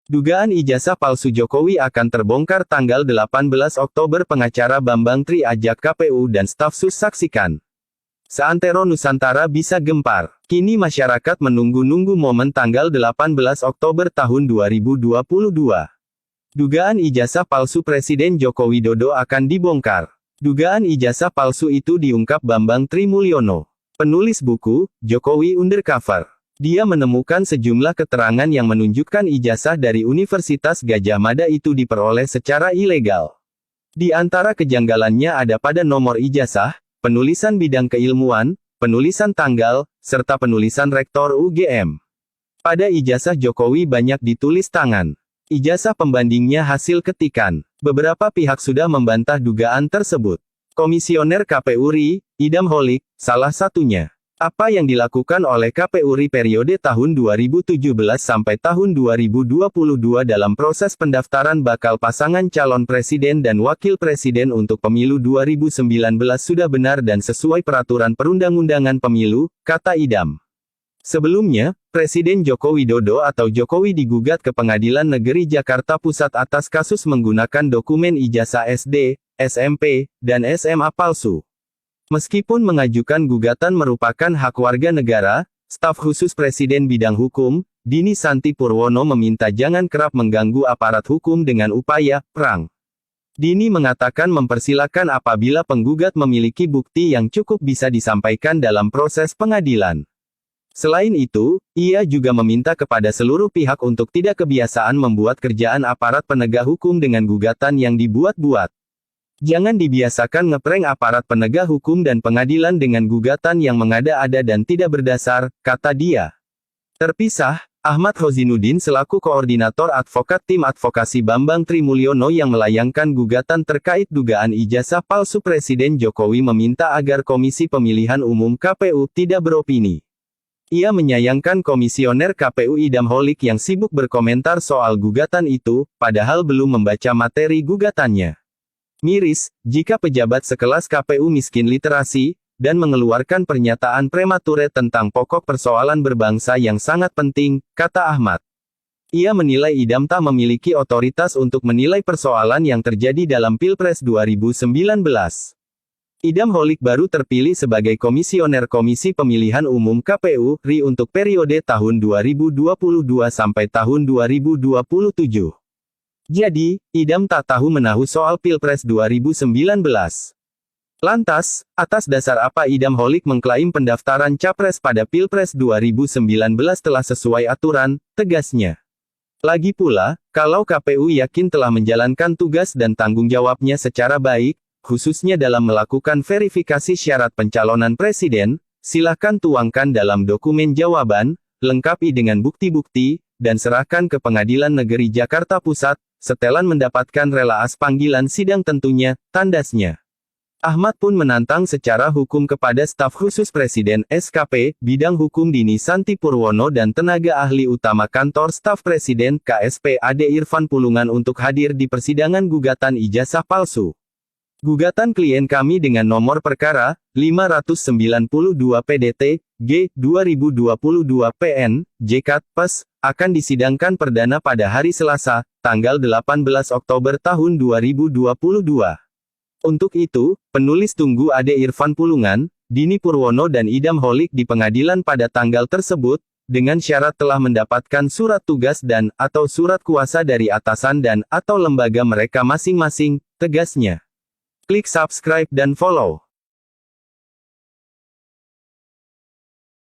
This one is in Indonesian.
Dugaan ijazah palsu Jokowi akan terbongkar tanggal 18 Oktober. Pengacara Bambang Tri ajak KPU dan staf sus saksikan. Seantero Nusantara bisa gempar. Kini masyarakat menunggu-nunggu momen tanggal 18 Oktober tahun 2022. Dugaan ijazah palsu Presiden Joko Widodo akan dibongkar. Dugaan ijazah palsu itu diungkap Bambang Tri Mulyono, penulis buku, Jokowi Undercover. Dia menemukan sejumlah keterangan yang menunjukkan ijazah dari Universitas Gadjah Mada itu diperoleh secara ilegal. Di antara kejanggalannya ada pada nomor ijazah, penulisan bidang keilmuan, penulisan tanggal, serta penulisan rektor UGM. Pada ijazah Jokowi banyak ditulis tangan. Ijazah pembandingnya hasil ketikan. Beberapa pihak sudah membantah dugaan tersebut. Komisioner KPU RI, Idam Holik, salah satunya. Apa yang dilakukan oleh KPU RI periode tahun 2017 sampai tahun 2022 dalam proses pendaftaran bakal pasangan calon presiden dan wakil presiden untuk pemilu 2019 sudah benar dan sesuai peraturan perundang-undangan pemilu, kata Idam. Sebelumnya, Presiden Joko Widodo atau Jokowi digugat ke Pengadilan Negeri Jakarta Pusat atas kasus menggunakan dokumen ijazah SD, SMP, dan SMA palsu. Meskipun mengajukan gugatan merupakan hak warga negara, staf khusus Presiden bidang hukum, Dini Santi Purwono meminta jangan kerap mengganggu aparat hukum dengan upaya perang. Dini mengatakan mempersilakan apabila penggugat memiliki bukti yang cukup bisa disampaikan dalam proses pengadilan. Selain itu, ia juga meminta kepada seluruh pihak untuk tidak kebiasaan membuat kerjaan aparat penegak hukum dengan gugatan yang dibuat-buat. Jangan dibiasakan ngeprank aparat penegak hukum dan pengadilan dengan gugatan yang mengada-ada dan tidak berdasar, kata dia. Terpisah, Ahmad Hozinuddin selaku koordinator advokat tim advokasi Bambang Tri Mulyono yang melayangkan gugatan terkait dugaan ijazah palsu Presiden Jokowi meminta agar Komisi Pemilihan Umum KPU tidak beropini. Ia menyayangkan Komisioner KPU Idam Holik yang sibuk berkomentar soal gugatan itu, padahal belum membaca materi gugatannya. Miris, jika pejabat sekelas KPU miskin literasi, dan mengeluarkan pernyataan premature tentang pokok persoalan berbangsa yang sangat penting, kata Ahmad. Ia menilai Idam tak memiliki otoritas untuk menilai persoalan yang terjadi dalam Pilpres 2019. Idam Holik baru terpilih sebagai Komisioner Komisi Pemilihan Umum KPU RI untuk periode tahun 2022 sampai tahun 2027. Jadi, Idam tak tahu menahu soal Pilpres 2019. Lantas, atas dasar apa Idam Holik mengklaim pendaftaran Capres pada Pilpres 2019 telah sesuai aturan, tegasnya. Lagi pula, kalau KPU yakin telah menjalankan tugas dan tanggung jawabnya secara baik, khususnya dalam melakukan verifikasi syarat pencalonan presiden, silakan tuangkan dalam dokumen jawaban, lengkapi dengan bukti-bukti, dan serahkan ke Pengadilan Negeri Jakarta Pusat, setelan mendapatkan relaas panggilan sidang tentunya, tandasnya. Ahmad pun menantang secara hukum kepada staf khusus Presiden SKP, bidang hukum Dini Santi Purwono dan tenaga ahli utama kantor staf Presiden KSP Ade Irfan Pulungan untuk hadir di persidangan gugatan ijazah palsu. Gugatan klien kami dengan nomor perkara 592 PDT G 2022 PN JK PES akan disidangkan perdana pada hari Selasa, tanggal 18 Oktober tahun 2022. Untuk itu, penulis tunggu Ade Irfan Pulungan, Dini Purwono dan Idam Holik di pengadilan pada tanggal tersebut, dengan syarat telah mendapatkan surat tugas dan/atau surat kuasa dari atasan dan/atau lembaga mereka masing-masing, tegasnya. Klik subscribe dan follow.